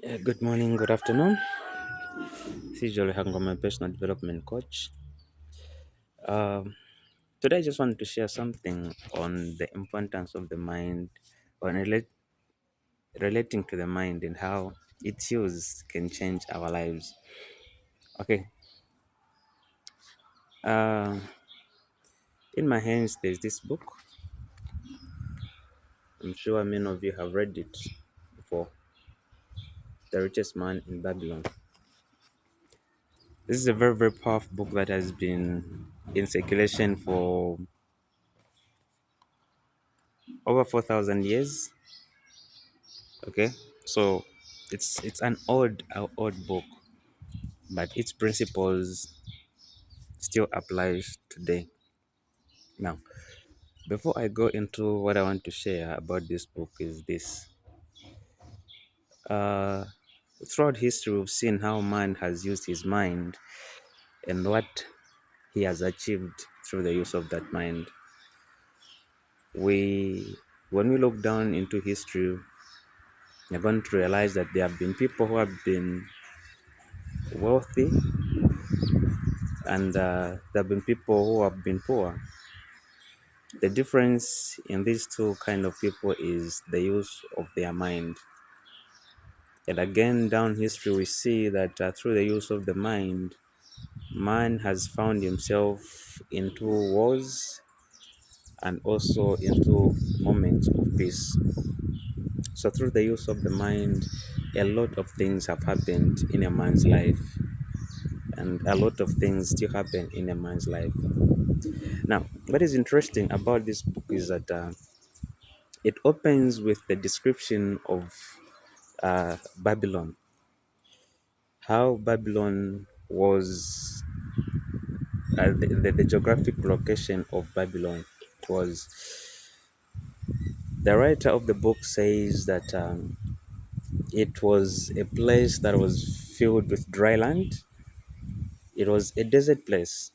Good morning, good afternoon. This is Jolly Hango, my personal development coach. Um, Today, I just wanted to share something on the importance of the mind, on relating to the mind and how its use can change our lives. Okay, uh, in my hands, there's this book. I'm sure many of you have read it before, The Richest Man in Babylon. This is a very, very powerful book that has been in circulation for over 4,000 years. Okay, so it's an old book, but its principles still applies today. Now, before I go into what I want to share about this book, is this: uh, throughout history, we've seen how man has used his mind and what he has achieved through the use of that mind. We, when we look down into history, we're going to realize that there have been people who have been wealthy, and there have been people who have been poor. The difference in these two kind of people is the use of their mind. And again, down history, we see that through the use of the mind, man has found himself into wars and also into moments of peace. So, through the use of the mind, a lot of things have happened in a man's life, and a lot of things still happen in a man's life. Now, what is interesting about this book is that it opens with the description of Babylon, how Babylon was, the geographic location of Babylon was. The writer of the book says that it was a place that was filled with dry land. It was a desert place,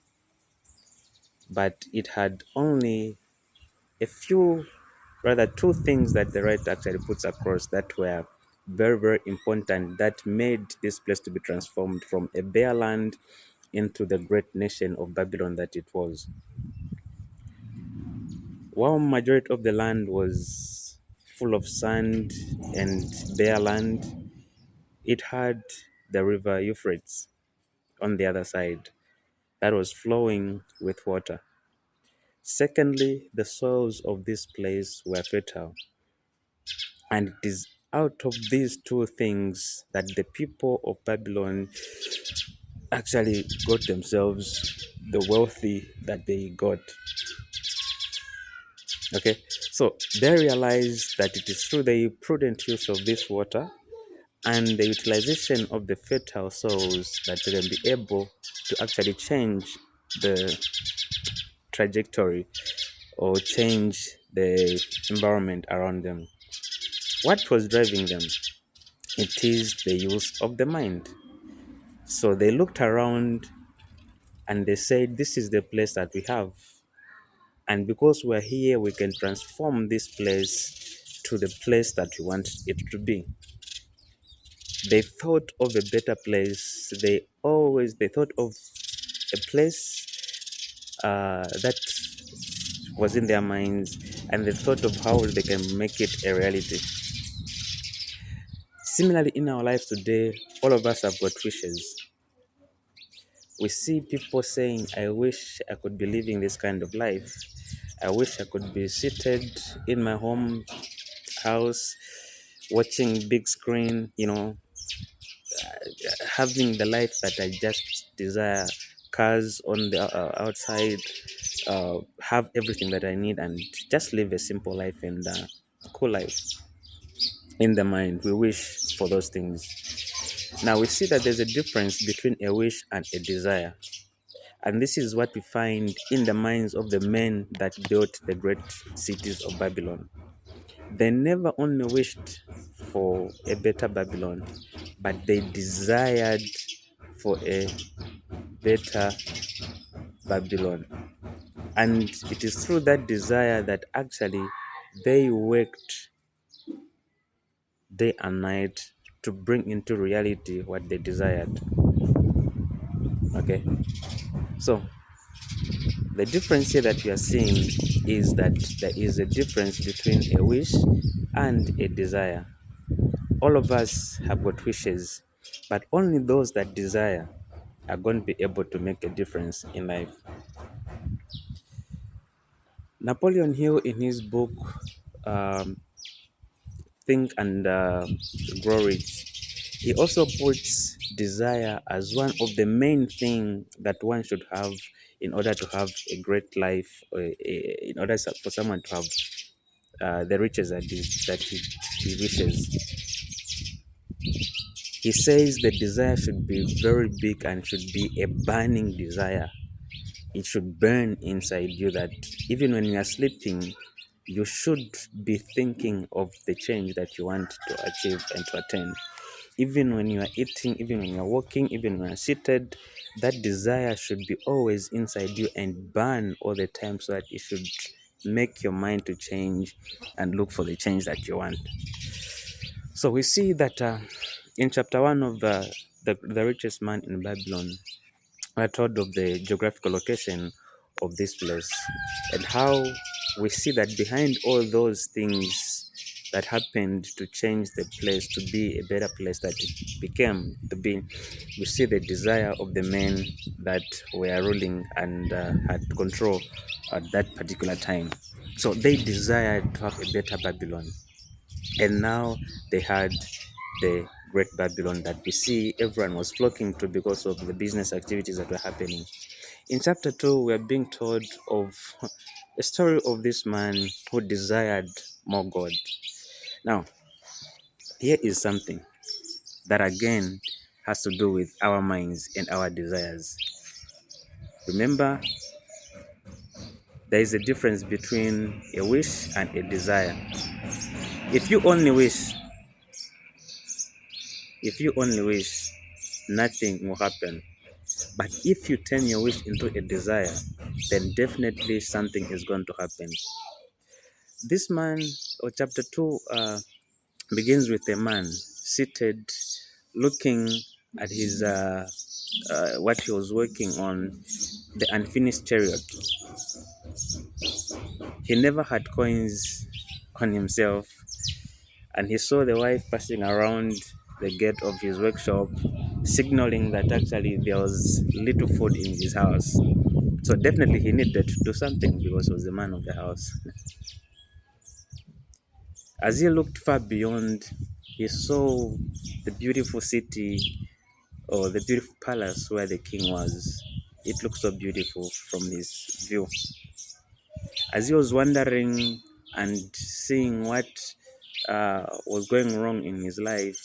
but it had only a few, rather two things that the writer actually puts across that were very, very important, that made this place to be transformed from a bare land into the great nation of Babylon that it was. While majority of the land was full of sand and bare land, it had the river Euphrates on the other side that was flowing with water. Secondly, the soils of this place were fertile. And it is out of these two things that the people of Babylon actually got themselves the wealthy that they got. Okay, so they realized that it is through the prudent use of this water and the utilization of the fertile soils that they can be able to actually change the trajectory or change the environment around them. What was driving them? It is the use of the mind. So they looked around and they said, this is the place that we have. And because we're here, we can transform this place to the place that we want it to be. They thought of a better place. They thought of a place that was in their minds, and they thought of how they can make it a reality. Similarly, in our lives today, all of us have got wishes. We see people saying, I wish I could be living this kind of life. I wish I could be seated in my home house, watching big screen, having the life that I just desire, cars on the outside, have everything that I need, and just live a simple life and cool life. In the mind, we wish for those things. Now we see that there's a difference between a wish and a desire. And this is what we find in the minds of the men that built the great cities of Babylon. They never only wished for a better Babylon, but they desired for a better Babylon. And it is through that desire that actually they worked day and night to bring into reality what they desired. Okay, so the difference here that we are seeing is that there is a difference between a wish and a desire. All of us have got wishes, but only those that desire are going to be able to make a difference in life. Napoleon Hill, in his book um, Think and Grow Rich, he also puts desire as one of the main things that one should have in order to have a great life, or in order for someone to have the riches that he wishes. He says the desire should be very big and should be a burning desire. It should burn inside you that even when you are sleeping, you should be thinking of the change that you want to achieve and to attain. Even when you are eating, even when you are walking, even when you are seated, that desire should be always inside you and burn all the time so that it should make your mind to change and look for the change that you want. So we see that in chapter 1 of the richest man in Babylon, we're told of the geographical location of this place and how we see that behind all those things that happened to change the place to be a better place that it became to be, we see the desire of the men that were ruling and had control at that particular time. So they desired to have a better Babylon. And now they had the great Babylon that we see everyone was flocking to because of the business activities that were happening. In chapter 2, we are being told of a story of this man who desired more God. Now, here is something that again has to do with our minds and our desires. Remember, there is a difference between a wish and a desire. If you only wish, nothing will happen. But if you turn your wish into a desire, then definitely something is going to happen. This man, or chapter 2, begins with a man seated, looking at his what he was working on, the unfinished chariot. He never had coins on himself, and he saw the wife passing around the gate of his workshop, signaling that actually there was little food in his house. So definitely he needed to do something because he was the man of the house. As he looked far beyond, he saw the beautiful city or the beautiful palace where the king was. It looked so beautiful from his view. As he was wondering and seeing what was going wrong in his life,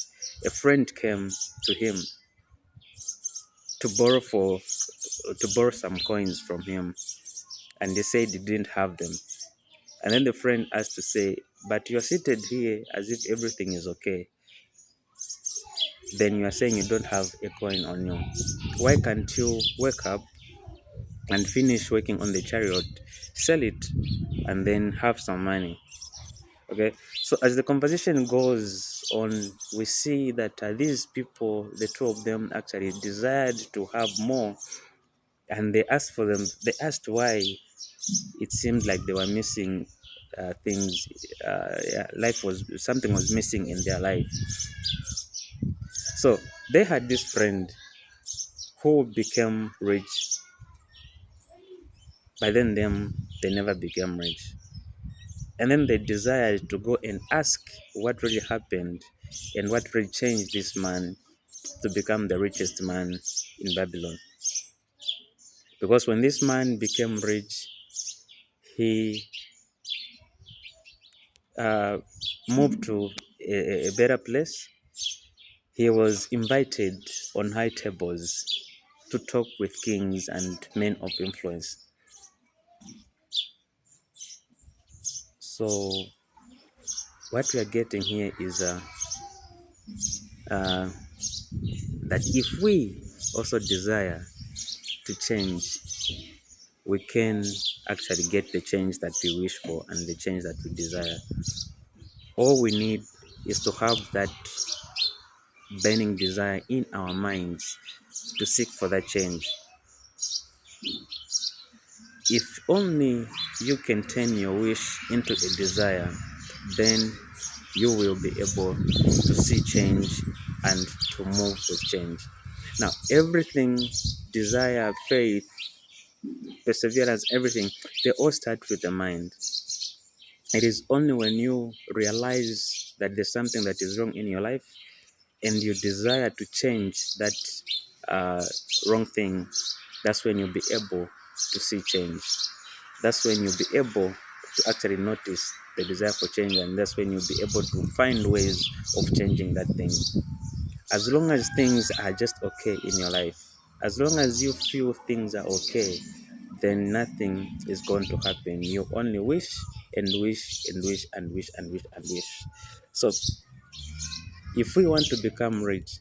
a friend came to him to borrow some coins from him, and they said he didn't have them. And then the friend asked to say, "But you're seated here as if everything is okay. Then you are saying you don't have a coin on you. Why can't you wake up and finish working on the chariot, sell it, and then have some money?" Okay, so as the conversation goes on, we see that these people, the two of them, actually desired to have more, and they asked for them. They asked why it seemed like they were missing things. Yeah, life was something was missing in their life. So they had this friend who became rich. By then, they never became rich. And then they desired to go and ask what really happened and what really changed this man to become the richest man in Babylon. Because when this man became rich, he moved to a better place. He was invited on high tables to talk with kings and men of influence. So, what we are getting here is that if we also desire to change, we can actually get the change that we wish for and the change that we desire. All we need is to have that burning desire in our minds to seek for that change. If only you can turn your wish into a desire, then you will be able to see change and to move with change. Now, everything, desire, faith, perseverance, everything, they all start with the mind. It is only when you realize that there's something that is wrong in your life and you desire to change that uh, wrong thing, that's when you'll be able to see change. That's when you'll be able to actually notice the desire for change, and that's when you'll be able to find ways of changing that thing. As long as things are just okay in your life, as long as you feel things are okay, then nothing is going to happen. You only wish and wish and wish and wish and wish and wish. So if we want to become rich,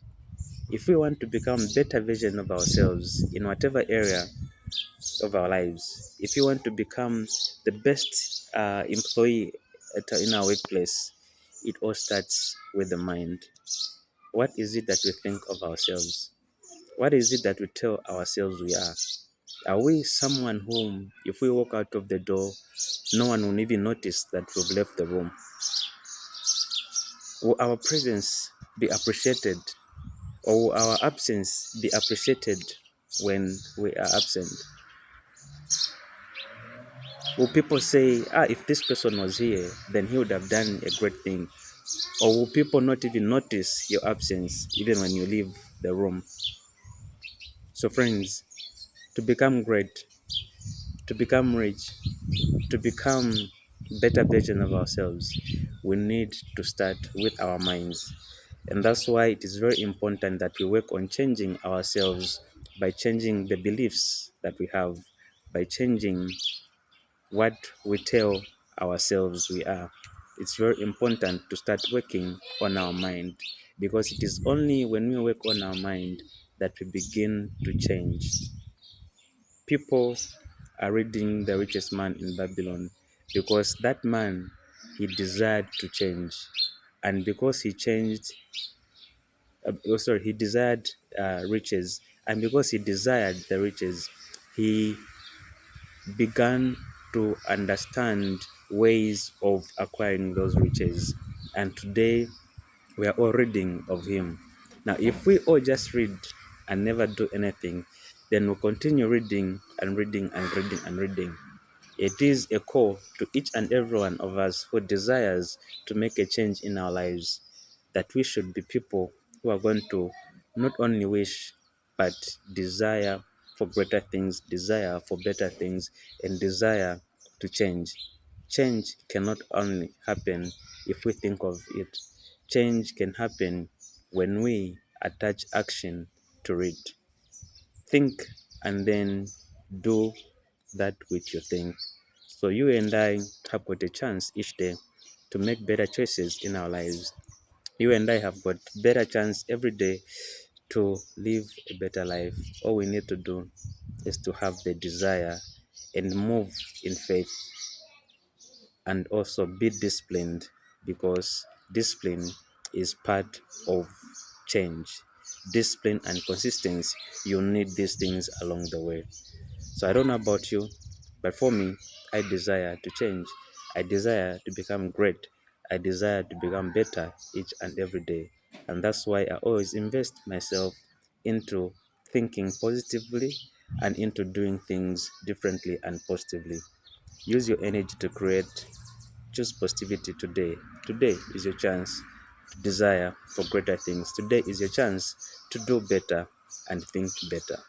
if we want to become better version of ourselves in whatever area of our lives, if you want to become the best employee in our workplace, it all starts with the mind. What is it that we think of ourselves? What is it that we tell ourselves we are? Are we someone whom, if we walk out of the door, no one will even notice that we've left the room? Will our presence be appreciated, or will our absence be appreciated when we are absent? Will people say, if this person was here, then he would have done a great thing? Or will people not even notice your absence even when you leave the room? So, friends, to become great, to become rich, to become better version of ourselves, we need to start with our minds. And that's why it is very important that we work on changing ourselves by changing the beliefs that we have, by changing what we tell ourselves we are. It's very important to start working on our mind, because it is only when we work on our mind that we begin to change. People are reading The Richest Man in Babylon because that man, he desired to change, and because he changed, he desired riches, and because he desired the riches, he began to understand ways of acquiring those riches. And today we are all reading of him. Now, if we all just read and never do anything, then we'll continue reading and reading and reading and reading. It is a call to each and every one of us who desires to make a change in our lives, that we should be people who are going to not only wish but desire for greater things, desire for better things, and desire to change. Change cannot only happen if we think of it. Change can happen when we attach action to it. Think and then do that which you think. So you and I have got a chance each day to make better choices in our lives. You and I have got better chance every day to live a better life. All we need to do is to have the desire and move in faith, and also be disciplined, because discipline is part of change. Discipline and consistency, you need these things along the way. So I don't know about you, but for me, I desire to change. I desire to become great. I desire to become better each and every day. And that's why I always invest myself into thinking positively and into doing things differently and positively. Use your energy to create. Choose positivity today. Today is your chance to desire for greater things. Today is your chance to do better and think better.